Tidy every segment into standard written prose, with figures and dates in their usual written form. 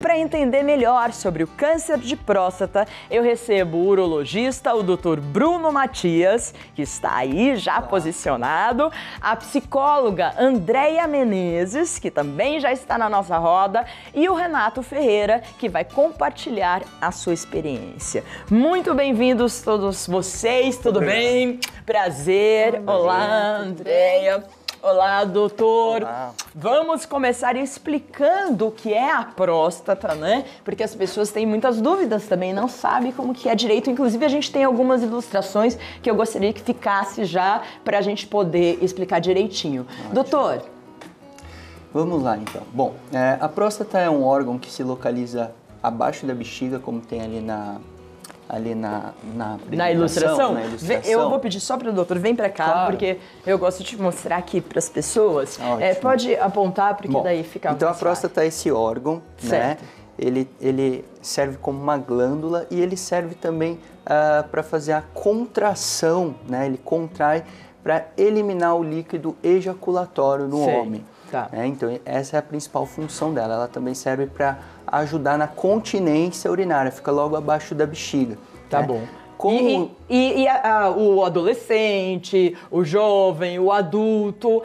Para entender melhor sobre o câncer de próstata, eu recebo o urologista, o Dr. Bruno Matias, que está aí já posicionado, a psicóloga Andréia Menezes, que também já está na nossa roda, e o Renato Ferreira, que vai compartilhar a sua experiência. Muito bem-vindos todos vocês, tudo bem? Prazer. Olá, Andréia. Olá, doutor. Olá. Vamos começar explicando o que é a próstata, né? Porque as pessoas têm muitas dúvidas também, não sabem como que é direito. Inclusive, a gente tem algumas ilustrações que eu gostaria que ficasse já para a gente poder explicar direitinho. Ótimo. Doutor. Vamos lá, então. Bom, a próstata é um órgão que se localiza abaixo da bexiga, como tem ali na ilustração? Na ilustração. Eu vou pedir só para o doutor, vem para cá, claro. Porque eu gosto de mostrar aqui para as pessoas. Pode apontar, porque daí fica então a próstata é esse órgão, certo, né? Ele serve como uma glândula e ele serve também para fazer a contração, né? Ele contrai para eliminar o líquido ejaculatório no homem. Tá. Então essa é a principal função dela. Ela também serve para ajudar na continência urinária, fica logo abaixo da bexiga. Tá bom. O adolescente, o jovem, o adulto,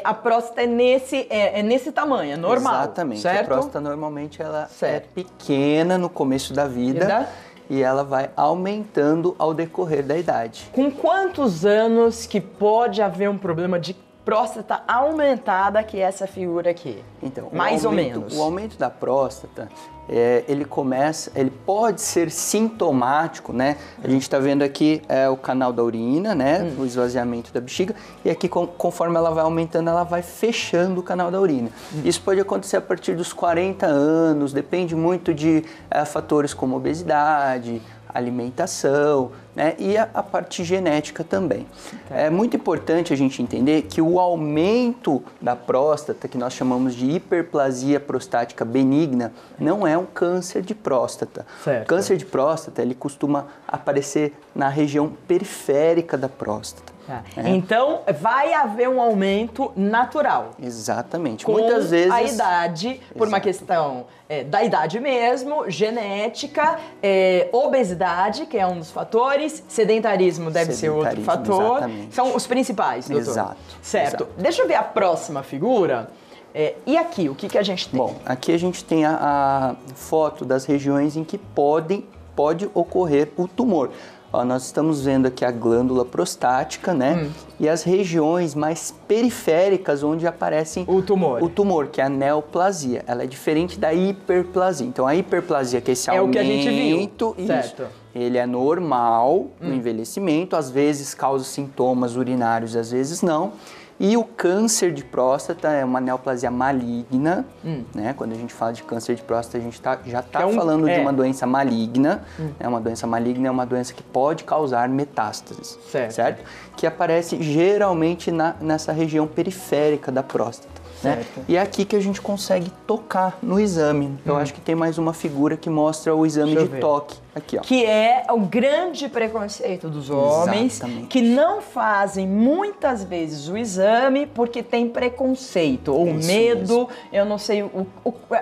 a próstata é nesse tamanho, é normal. Exatamente. Certo? A próstata normalmente ela é pequena no começo da vida. E ela vai aumentando ao decorrer da idade. Com quantos anos que pode haver um problema de próstata aumentada, que é essa figura aqui? Então, mais ou menos. O aumento da próstata, ele pode ser sintomático, né? A gente está vendo aqui o canal da urina, né? O esvaziamento da bexiga, e aqui conforme ela vai aumentando, ela vai fechando o canal da urina. Isso pode acontecer a partir dos 40 anos, depende muito de fatores como obesidade, alimentação, né? E a parte genética também. É muito importante a gente entender que o aumento da próstata, que nós chamamos de hiperplasia prostática benigna, não é um câncer de próstata. Certo. O câncer de próstata, ele costuma aparecer na região periférica da próstata. Então, vai haver um aumento natural. Exatamente. Com muitas vezes a idade, por uma questão da idade mesmo, genética, obesidade, que é um dos fatores, sedentarismo deve ser outro fator. Exatamente. São os principais, doutor. Exato. Certo. Exato. Deixa eu ver a próxima figura. E aqui, o que a gente tem? Bom, aqui a gente tem a foto das regiões em que pode ocorrer o tumor. Nós estamos vendo aqui a glândula prostática, né? E as regiões mais periféricas onde aparecem o tumor, que é a neoplasia. Ela é diferente da hiperplasia. Então, a hiperplasia, que é esse aumento, o que a gente viu. Certo. Ele é normal no envelhecimento, às vezes causa sintomas urinários, às vezes não. E o câncer de próstata é uma neoplasia maligna, né? Quando a gente fala de câncer de próstata, a gente já está falando de uma doença maligna. Uma doença maligna é uma doença que pode causar metástases, certo? Que aparece geralmente nessa região periférica da próstata. Né? E é aqui que a gente consegue tocar no exame. Eu acho que tem mais uma figura que mostra o exame de toque. Aqui, ó. Que é o grande preconceito dos homens. Exatamente. Que não fazem muitas vezes o exame porque tem preconceito ou medo. Eu não sei,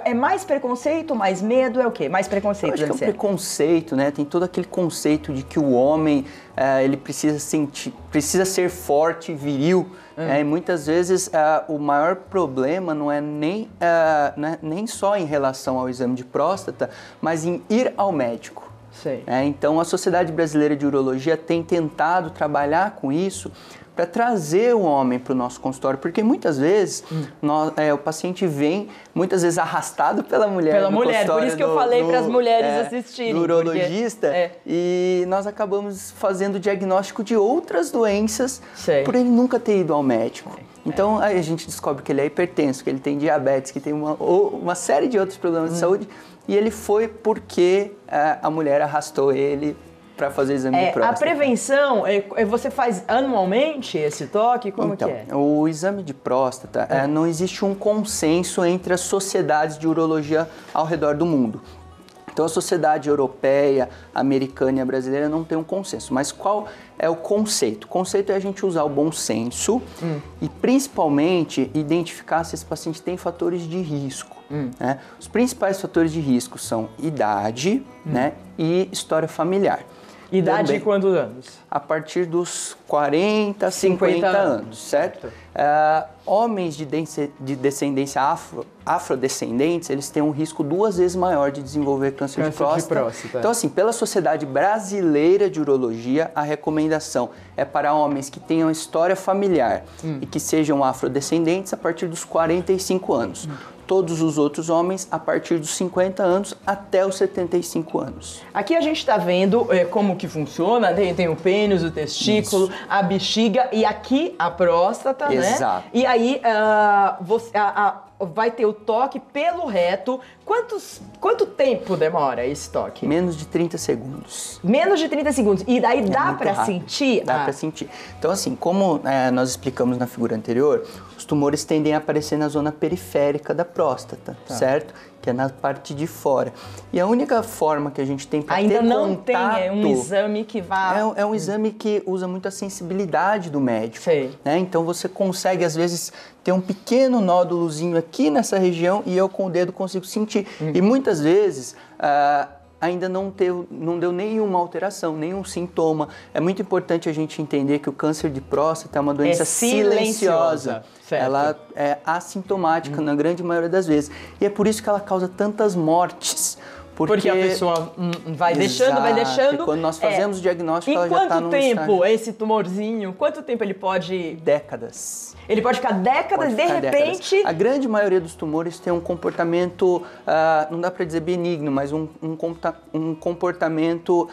é mais preconceito, mais medo, é o quê? Mais preconceito, eu acho que é o preconceito, né? Tem todo aquele conceito de que o homem ele precisa ser forte, viril. E muitas vezes o maior problema não é nem só em relação ao exame de próstata, mas em ir ao médico. Então a Sociedade Brasileira de Urologia tem tentado trabalhar com isso para trazer o homem para o nosso consultório, porque muitas vezes o paciente vem, muitas vezes arrastado pela mulher. Por isso que eu falei para as mulheres assistirem. Do urologista, e nós acabamos fazendo o diagnóstico de outras doenças por ele nunca ter ido ao médico. Então aí a gente descobre que ele é hipertenso, que ele tem diabetes, que tem uma série de outros problemas de saúde, e ele foi porque a mulher arrastou ele para fazer exame de próstata. A prevenção, você faz anualmente esse toque? Como que é? O exame de próstata, não existe um consenso entre as sociedades de urologia ao redor do mundo. Então a sociedade europeia, americana e a brasileira não tem um consenso. Mas qual é o conceito? O conceito é a gente usar o bom senso e principalmente identificar se esse paciente tem fatores de risco. Né? Os principais fatores de risco são idade, né, e história familiar. Idade Também, de quantos anos? A partir dos 40, 50 anos, certo? Homens de descendência afrodescendentes, eles têm um risco 2 vezes maior de desenvolver câncer de próstata. Então, assim, pela Sociedade Brasileira de Urologia, a recomendação é para homens que tenham história familiar e que sejam afrodescendentes a partir dos 45 anos. Todos os outros homens a partir dos 50 anos até os 75 anos. Aqui a gente está vendo como que funciona, tem o pênis, o testículo, a bexiga e aqui a próstata, Exato. né? E aí vai ter o toque pelo reto. Quanto tempo demora esse toque? Menos de 30 segundos. Menos de 30 segundos. E daí dá para sentir? Dá para sentir. Então, assim, como nós explicamos na figura anterior, os tumores tendem a aparecer na zona periférica da próstata, certo? Que é na parte de fora. E a única forma que a gente tem para ter contato... Ainda não tem um exame que vá... É um exame que usa muito a sensibilidade do médico. Sei. Né? Então você consegue, às vezes, ter um pequeno nódulozinho aqui nessa região e eu com o dedo consigo sentir. E muitas vezes... ainda não deu nenhuma alteração, nenhum sintoma. É muito importante a gente entender que o câncer de próstata é uma doença silenciosa. Certo. Ela é assintomática na grande maioria das vezes. E é por isso que ela causa tantas mortes. Porque a pessoa vai deixando. E quando nós fazemos o diagnóstico, ela já está num estágio. Em quanto tempo esse tumorzinho, quanto tempo ele pode... Décadas. Ele pode ficar décadas, de repente... Décadas. A grande maioria dos tumores tem um comportamento, não dá para dizer benigno, mas um comportamento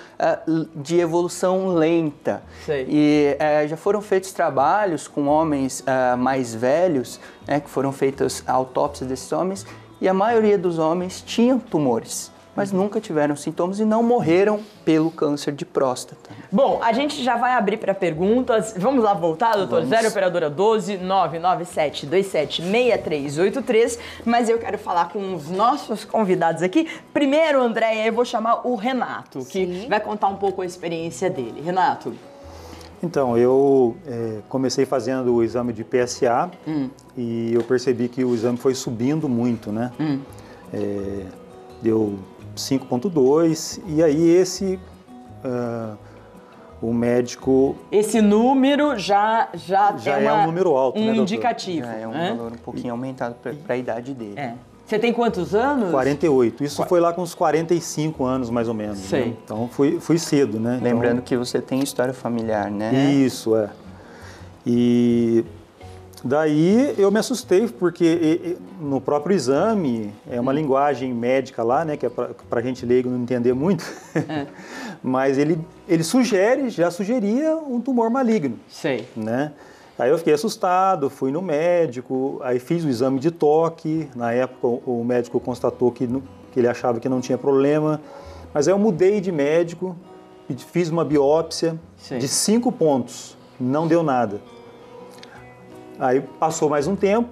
de evolução lenta. Sei. E já foram feitos trabalhos com homens mais velhos, que foram feitas autópsias desses homens, e a maioria dos homens tinham tumores, mas nunca tiveram sintomas e não morreram pelo câncer de próstata. Bom, a gente já vai abrir para perguntas. Vamos lá voltar, doutor? Vamos. 0 operadora 12 997 27 6383. Mas eu quero falar com os nossos convidados aqui. Primeiro, Andréia, eu vou chamar o Renato, que vai contar um pouco a experiência dele. Renato. Então, eu comecei fazendo o exame de PSA e eu percebi que o exame foi subindo muito, né? Deu 5,2 e aí o médico... Esse número já é um número alto, né, doutor? indicativo. Já é um valor um pouquinho aumentado para a idade dele. Você tem quantos anos? 48. Isso foi lá com uns 45 anos, mais ou menos. Sei. Né? Então, fui cedo, né? Lembrando que você tem história familiar, né? Isso, E daí eu me assustei, porque no próprio exame, é uma linguagem médica lá, né? Que é para a gente leigo não entender muito. Mas ele já sugeria um tumor maligno. Sei. Né? Aí eu fiquei assustado, fui no médico, aí fiz o exame de toque. Na época o médico constatou que ele achava que não tinha problema. Mas aí eu mudei de médico, fiz uma biópsia de 5 pontos, não deu nada. Aí passou mais um tempo,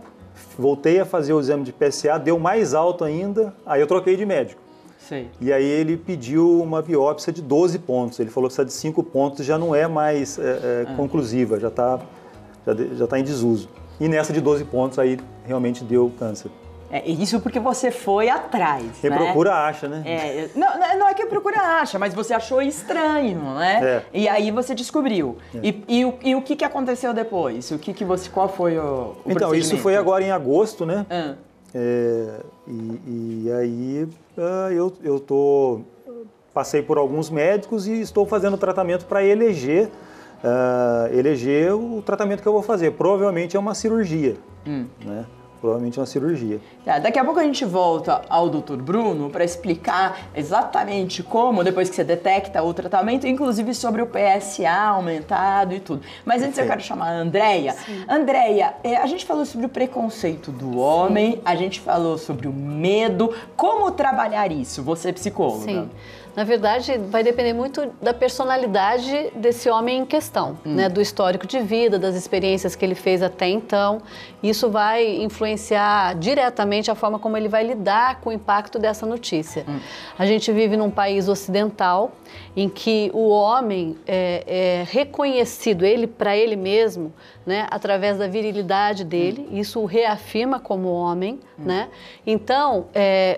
voltei a fazer o exame de PSA, deu mais alto ainda, aí eu troquei de médico. Sei. E aí ele pediu uma biópsia de 12 pontos. Ele falou que essa de 5 pontos já não é mais conclusiva, já está em desuso. E nessa de 12 pontos aí realmente deu câncer. Isso porque você foi atrás, Quem procura acha, né? Não é que procura acha, mas você achou estranho, né? E aí você descobriu. E o que aconteceu depois? Qual foi o Então, isso foi agora em agosto, né? E aí passei por alguns médicos e estou fazendo tratamento para eleger o tratamento que eu vou fazer. Provavelmente é uma cirurgia, né? Provavelmente uma cirurgia. Daqui a pouco a gente volta ao Dr. Bruno para explicar exatamente como, depois que você detecta o tratamento, inclusive sobre o PSA aumentado e tudo. Mas antes eu quero chamar a Andréia. Andréia, a gente falou sobre o preconceito do homem, a gente falou sobre o medo. Como trabalhar isso? Você é psicóloga. Sim. Na verdade, vai depender muito da personalidade desse homem em questão, né? Do histórico de vida, das experiências que ele fez até então. Isso vai influenciar influenciar diretamente a forma como ele vai lidar com o impacto dessa notícia. A gente vive num país ocidental em que o homem é reconhecido, ele para ele mesmo, né, através da virilidade dele, isso o reafirma como homem, né? Então,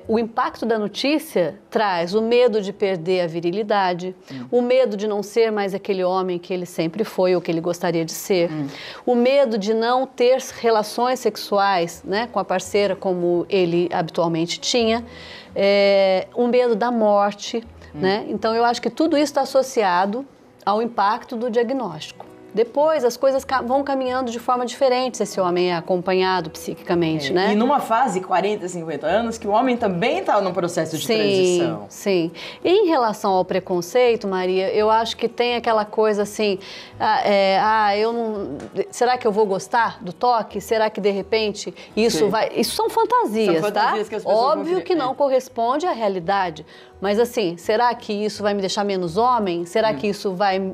o impacto da notícia traz o medo de perder a virilidade, o medo de não ser mais aquele homem que ele sempre foi ou que ele gostaria de ser, o medo de não ter relações sexuais, né, com a parceira como ele habitualmente tinha, o medo da morte, né? Então, eu acho que tudo isso está associado ao impacto do diagnóstico. Depois, as coisas vão caminhando de forma diferente se esse homem é acompanhado psiquicamente, né? E numa fase, 40, 50 anos, que o homem também está num processo de transição. Sim. E em relação ao preconceito, Maria, eu acho que tem aquela coisa assim, eu não... Será que eu vou gostar do toque? Será que, de repente, isso vai... Isso são fantasias, tá? Que as pessoas Óbvio que não corresponde à realidade. Mas assim, será que isso vai me deixar menos homem? Será que isso vai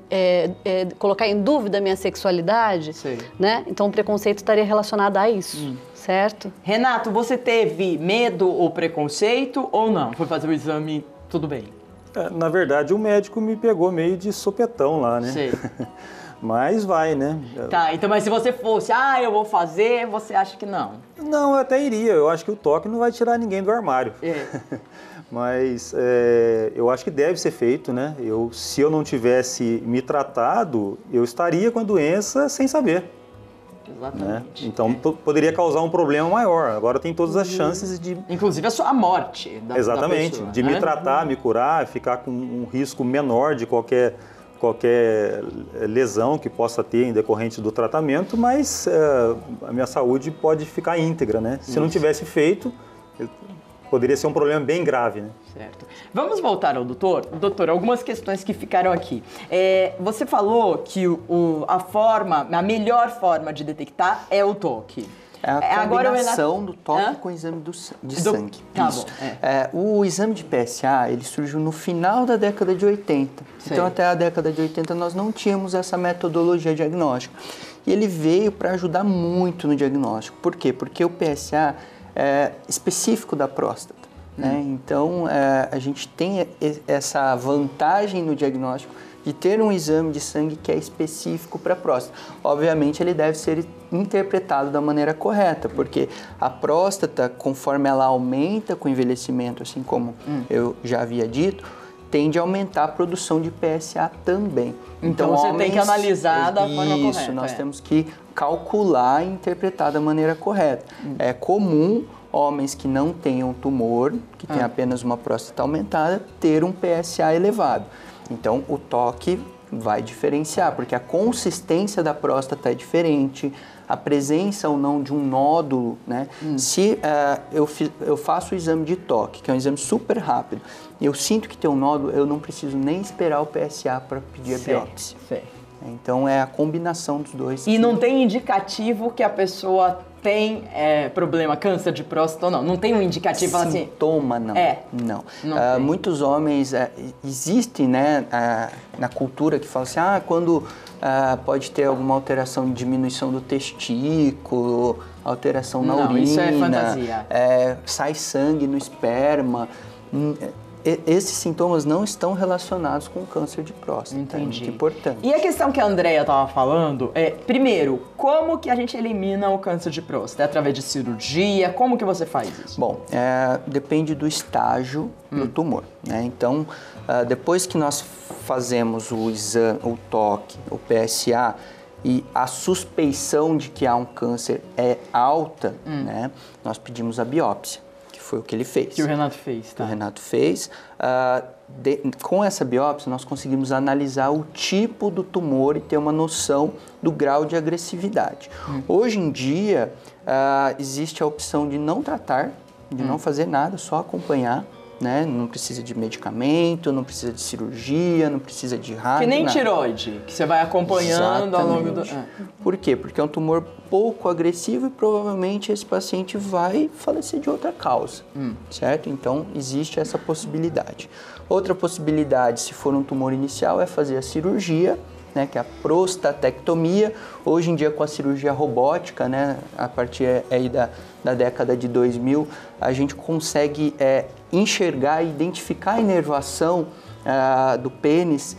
colocar em dúvida a minha sexualidade? Sei. Né? Então o preconceito estaria relacionado a isso, certo? Renato, você teve medo ou preconceito ou não? Foi fazer o exame, tudo bem? Na verdade, o médico me pegou meio de sopetão lá, né? Sei. Mas vai, né? Tá, então, mas se você fosse, eu vou fazer, você acha que não? Não, eu até iria. Eu acho que o toque não vai tirar ninguém do armário. Mas eu acho que deve ser feito, né? Se eu não tivesse me tratado, eu estaria com a doença sem saber. Exatamente. Né? Então poderia causar um problema maior. Agora tem todas as chances de... Inclusive a morte da pessoa, de me tratar, me curar, ficar com um risco menor de qualquer lesão que possa ter em decorrente do tratamento, mas a minha saúde pode ficar íntegra, né? Se não tivesse feito, poderia ser um problema bem grave, né? Certo. Vamos voltar ao doutor. Doutor, algumas questões que ficaram aqui. Você falou que a melhor forma de detectar é o toque. É a combinação do toque com o exame de sangue. Tá Isso. bom. O exame de PSA, ele surgiu no final da década de 80. Sei. Então, até a década de 80, nós não tínhamos essa metodologia diagnóstica. E ele veio para ajudar muito no diagnóstico. Por quê? Porque o PSA é específico da próstata. Né? Então, a gente tem essa vantagem no diagnóstico de ter um exame de sangue que é específico para a próstata. Obviamente, ele deve ser interpretado da maneira correta, porque a próstata, conforme ela aumenta com o envelhecimento, assim como eu já havia dito, tende a aumentar a produção de PSA também. Então você tem que analisar da forma correta. Isso, nós temos que calcular e interpretar da maneira correta. É comum homens que não tenham tumor, que têm apenas uma próstata aumentada, ter um PSA elevado. Então, o toque vai diferenciar, porque a consistência da próstata é diferente, a presença ou não de um nódulo, né? Se eu faço o exame de toque, que é um exame super rápido, e eu sinto que tem um nódulo, eu não preciso nem esperar o PSA para pedir a biópsia. Então, é a combinação dos dois. E não tem indicativo que a pessoa tem problema, câncer de próstata ou não? Não tem um indicativo assim? Sintoma, não. Não. Muitos homens, existem, né, na cultura que falam assim, quando pode ter alguma alteração de diminuição do testículo, alteração na urina. Isso é fantasia. Sai sangue no esperma. Esses sintomas não estão relacionados com câncer de próstata. Entendi. É muito importante. E a questão que a Andrea estava falando primeiro, como que a gente elimina o câncer de próstata? É através de cirurgia? Como que você faz isso? Bom, depende do estágio do tumor, né? Então, depois que nós fazemos o exame, o toque, o PSA, e a suspeição de que há um câncer é alta, né? Nós pedimos a biópsia. Foi o que ele fez. Que o Renato fez, tá? O Renato fez. Com essa biópsia, nós conseguimos analisar o tipo do tumor e ter uma noção do grau de agressividade. Hoje em dia, existe a opção de não tratar, de não fazer nada, só acompanhar, né? Não precisa de medicamento, não precisa de cirurgia, não precisa de rádio, que nem nada. Tiroide, que você vai acompanhando ao longo do... Por quê? Porque é um tumor pouco agressivo e provavelmente esse paciente vai falecer de outra causa, certo? Então, existe essa possibilidade. Outra possibilidade, se for um tumor inicial, é fazer a cirurgia né, que é a prostatectomia. Hoje em dia, com a cirurgia robótica, né, a partir aí da década de 2000, a gente consegue enxergar e identificar a inervação do pênis.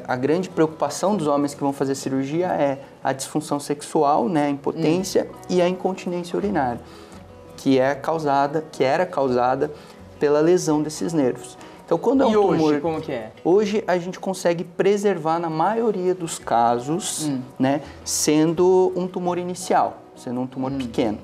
A grande preocupação dos homens que vão fazer cirurgia é a disfunção sexual, né, a impotência e a incontinência urinária, que era causada pela lesão desses nervos. Então, quando é um tumor, hoje, como que é? Hoje a gente consegue preservar, na maioria dos casos, né, sendo um tumor inicial, sendo um tumor pequeno.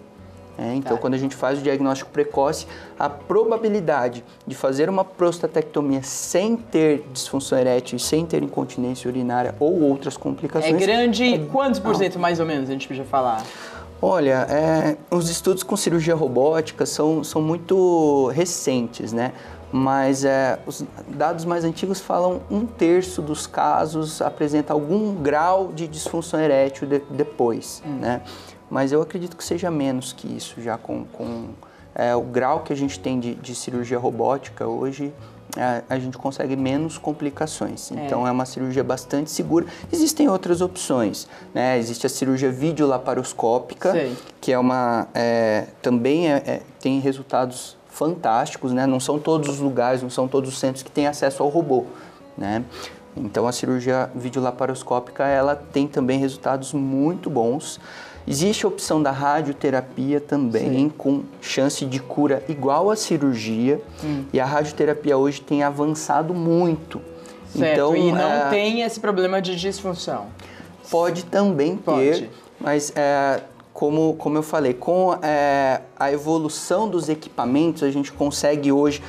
Então, quando a gente faz o diagnóstico precoce, a probabilidade de fazer uma prostatectomia sem ter disfunção erétil, sem ter incontinência urinária ou outras complicações... É grande? Quantos por cento, mais ou menos, a gente podia falar? Olha, os estudos com cirurgia robótica são muito recentes, né? Mas os dados mais antigos falam 1/3 dos casos apresenta algum grau de disfunção erétil depois, né? Mas eu acredito que seja menos que isso, já com o grau que a gente tem de cirurgia robótica hoje, a gente consegue menos complicações. Então, é uma cirurgia bastante segura. Existem outras opções, né? Existe a cirurgia videolaparoscópica, que é também tem resultados fantásticos, né? Não são todos os lugares, não são todos os centros que têm acesso ao robô, né? Então, a cirurgia videolaparoscópica, ela tem também resultados muito bons. Existe a opção da radioterapia também, com chance de cura igual à cirurgia. E a radioterapia hoje tem avançado muito. Certo, então, e não tem esse problema de disfunção? Pode também ter, mas como eu falei, com a evolução dos equipamentos, a gente consegue hoje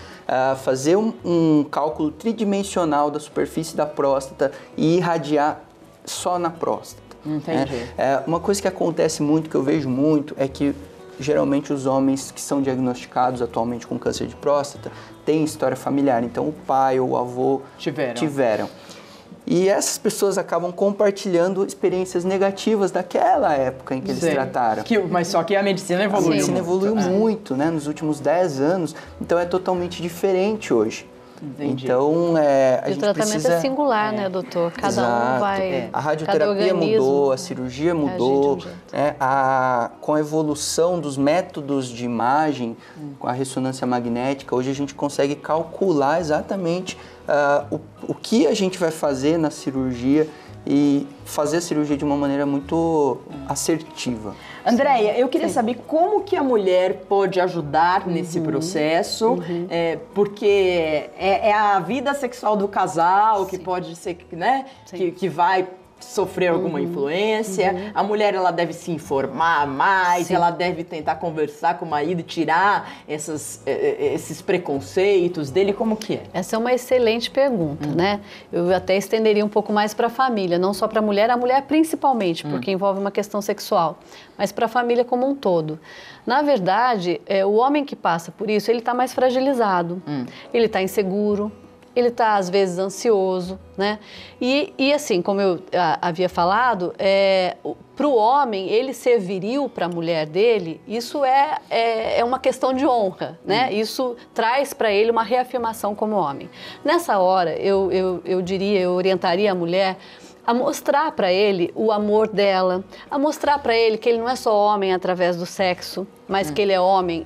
fazer um cálculo tridimensional da superfície da próstata e irradiar só na próstata. Entendi. Uma coisa que acontece muito, que eu vejo muito, é que geralmente os homens que são diagnosticados atualmente com câncer de próstata têm história familiar, então o pai ou o avô tiveram. E essas pessoas acabam compartilhando experiências negativas daquela época em que eles trataram. Mas só que a medicina evoluiu. A medicina evoluiu muito, né, nos últimos 10 anos, então é totalmente diferente hoje. Entendi. Então, a gente o tratamento precisa... é singular, né, doutor? Cada um vai... A radioterapia mudou, a cirurgia mudou, com a evolução dos métodos de imagem, com a ressonância magnética, hoje a gente consegue calcular exatamente o que a gente vai fazer na cirurgia e fazer a cirurgia de uma maneira muito assertiva. Andréia, eu queria saber como que a mulher pode ajudar nesse processo, porque é a vida sexual do casal que pode ser, né, que vai sofrer alguma influência. A mulher, ela deve se informar mais, ela deve tentar conversar com o marido e tirar esses preconceitos dele. Como que é? Essa é uma excelente pergunta, né? Eu até estenderia um pouco mais para a família, não só para a mulher principalmente, porque envolve uma questão sexual, mas para a família como um todo. Na verdade, o homem que passa por isso, ele está mais fragilizado, ele está inseguro, ele está, às vezes, ansioso, né? E assim, como eu havia falado, para o homem, ele ser viril para a mulher dele, isso é uma questão de honra, né? Isso traz para ele uma reafirmação como homem. Nessa hora, eu orientaria a mulher a mostrar para ele o amor dela, a mostrar para ele que ele não é só homem através do sexo, mas que ele é homem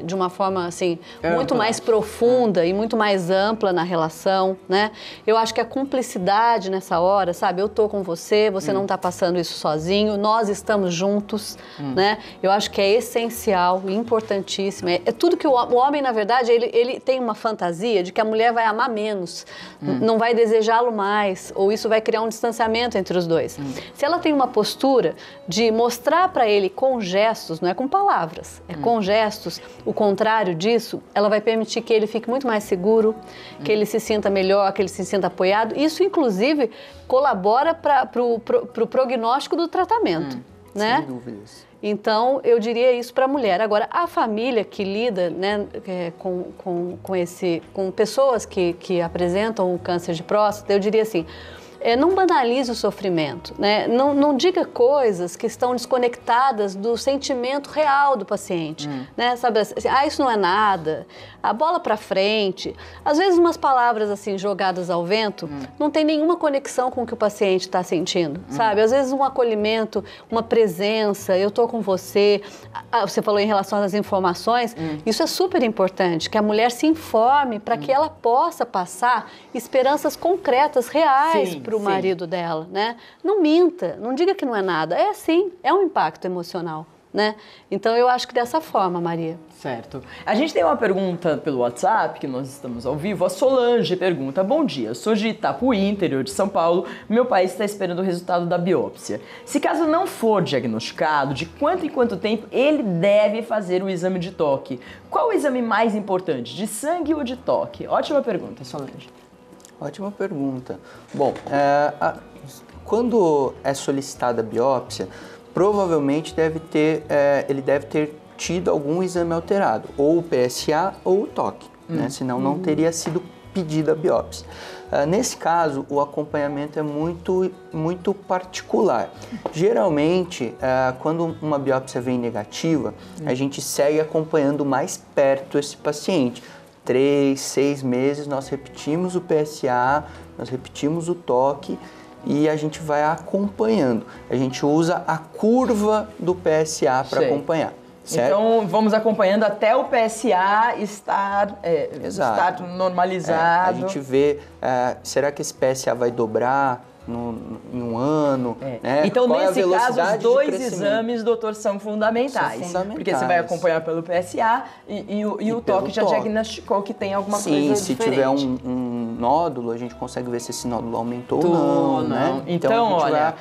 de uma forma assim muito mais profunda e muito mais ampla na relação, né? Eu acho que a cumplicidade nessa hora, sabe? Eu tô com você, você não tá passando isso sozinho, nós estamos juntos, né? Eu acho que é essencial, importantíssimo. É tudo que o homem, na verdade, ele tem uma fantasia de que a mulher vai amar menos, não vai desejá-lo mais, ou isso vai criar um distanciamento entre os dois. Se ela tem uma postura de mostrar para ele com gestos, não é com palavras, com gestos, o contrário disso, ela vai permitir que ele fique muito mais seguro, que ele se sinta melhor, que ele se sinta apoiado. Isso, inclusive, colabora para o prognóstico do tratamento, né? Sem dúvidas. Então, eu diria isso para a mulher. Agora, a família que lida, né, com pessoas que apresentam o câncer de próstata, eu diria assim, não banalize o sofrimento, né? Não diga coisas que estão desconectadas do sentimento real do paciente, né? Sabe assim, isso não é nada, a bola para frente. Às vezes umas palavras assim jogadas ao vento não tem nenhuma conexão com o que o paciente está sentindo, sabe? Às vezes um acolhimento, uma presença, eu tô com você. Você falou em relação às informações, isso é super importante, que a mulher se informe para que ela possa passar esperanças concretas, reais para o marido dela, né? Não minta, não diga que não é nada, é assim, é um impacto emocional, né? Então eu acho que dessa forma, Maria. Certo. A gente tem uma pergunta pelo WhatsApp, que nós estamos ao vivo. A Solange pergunta: bom dia, sou de Itapuí, interior de São Paulo. Meu pai está esperando o resultado da biópsia. Se caso não for diagnosticado, de quanto em quanto tempo ele deve fazer o exame de toque? Qual o exame mais importante, de sangue ou de toque? Ótima pergunta, Solange. Ótima pergunta. Bom, quando é solicitada a biópsia, provavelmente ele deve ter tido algum exame alterado, ou o PSA ou o toque, né? Senão não teria sido pedida a biópsia. Nesse caso, o acompanhamento é muito particular. Geralmente, quando uma biópsia vem negativa, a gente segue acompanhando mais perto esse paciente. 3, 6 meses nós repetimos o PSA, nós repetimos o toque e a gente vai acompanhando. A gente usa a curva do PSA para acompanhar. Certo? Então, vamos acompanhando até o PSA estar normalizado. A gente vê, será que esse PSA vai dobrar em um ano? Né? Então, qual nesse caso, os 2 exames, doutor, são fundamentais. Porque você vai acompanhar pelo PSA e o toque já diagnosticou que tem alguma coisa diferente. Sim, se tiver um nódulo, a gente consegue ver se esse nódulo aumentou ou não. Né? Então olha,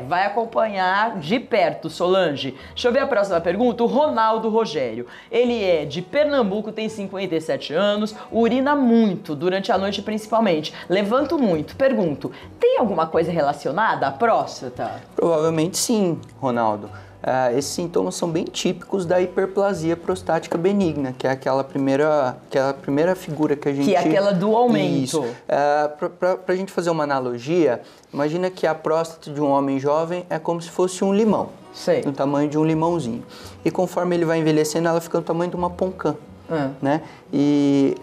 vai acompanhar de perto, Solange. Deixa eu ver a próxima pergunta. O Ronaldo Rogério. Ele é de Pernambuco, tem 57 anos, urina muito, durante a noite principalmente. Levanto muito. Pergunto, tem alguma coisa relacionada à próstata? Provavelmente sim, Ronaldo. Esses sintomas são bem típicos da hiperplasia prostática benigna, que é aquela primeira figura que a gente... Que é aquela do aumento. Isso. Para a gente fazer uma analogia, imagina que a próstata de um homem jovem é como se fosse um limão. Sei. Do tamanho de um limãozinho. E conforme ele vai envelhecendo, ela fica do tamanho de uma poncã. Né? E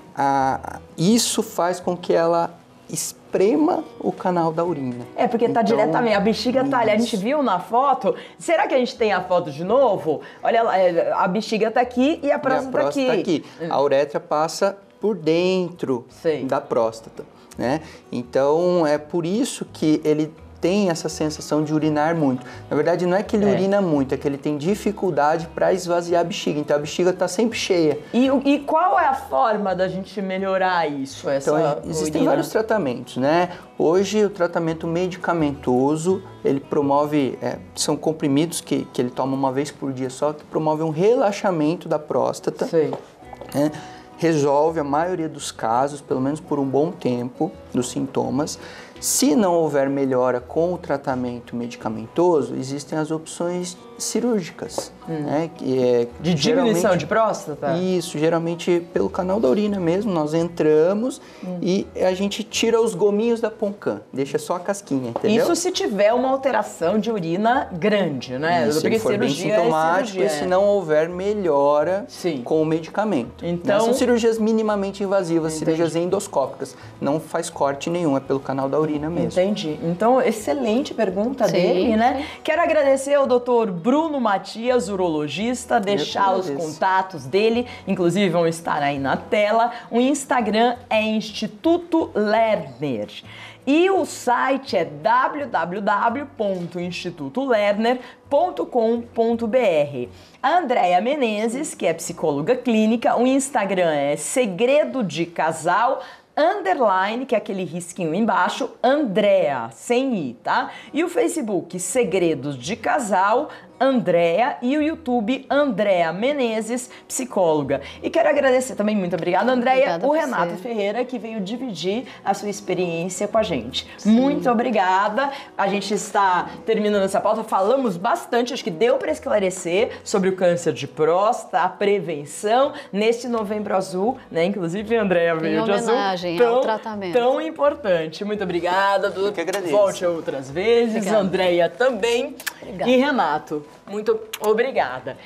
isso faz com que ela esprema o canal da urina. Porque tá diretamente, a bexiga tá ali, a gente viu na foto. Será que a gente tem a foto de novo? Olha lá, a bexiga tá aqui e a próstata tá aqui. A uretra passa por dentro da próstata, né? Então, é por isso que ele tem essa sensação de urinar muito. Na verdade, não é que ele urina muito, é que ele tem dificuldade para esvaziar a bexiga. Então, a bexiga está sempre cheia. E qual é a forma da gente melhorar isso? Existem vários tratamentos, né? Hoje, o tratamento medicamentoso, ele promove... são comprimidos que ele toma uma vez por dia só, que promove um relaxamento da próstata. Né? Resolve a maioria dos casos, pelo menos por um bom tempo, dos sintomas. Se não houver melhora com o tratamento medicamentoso, existem as opções cirúrgicas, né? De diminuição de próstata? Isso, geralmente pelo canal da urina mesmo, nós entramos e a gente tira os gominhos da poncã, deixa só a casquinha, entendeu? Isso se tiver uma alteração de urina grande, né? Isso, se for bem sintomático e se não houver melhora com o medicamento. Então, são cirurgias minimamente invasivas, cirurgias endoscópicas, não faz corte nenhum, é pelo canal da urina mesmo. Entendi. Então, excelente pergunta dele, né? Quero agradecer ao doutor Bruno Matias, urologista, deixar os contatos dele, inclusive vão estar aí na tela. O Instagram é Instituto Lerner. E o site é www.institutolerner.com.br. A Andréia Menezes, que é psicóloga clínica, o Instagram é Segredo de Casal _, que é aquele risquinho embaixo, Andréa, sem I, tá? E o Facebook, Segredos de Casal, Andréa e o YouTube Andréa Menezes, psicóloga. E quero agradecer também, muito obrigada, Andréa, o Renato Ferreira, que veio dividir a sua experiência com a gente. Sim. Muito obrigada. A gente está terminando essa pauta, falamos bastante, acho que deu para esclarecer sobre o câncer de próstata, a prevenção, neste Novembro Azul, né? Inclusive, Andréa veio de azul. Em homenagem ao tratamento. Tão importante. Muito obrigada, Dudu. Que agradeço. Volte outras vezes. Andréa também. Obrigada. E Renato, muito obrigada.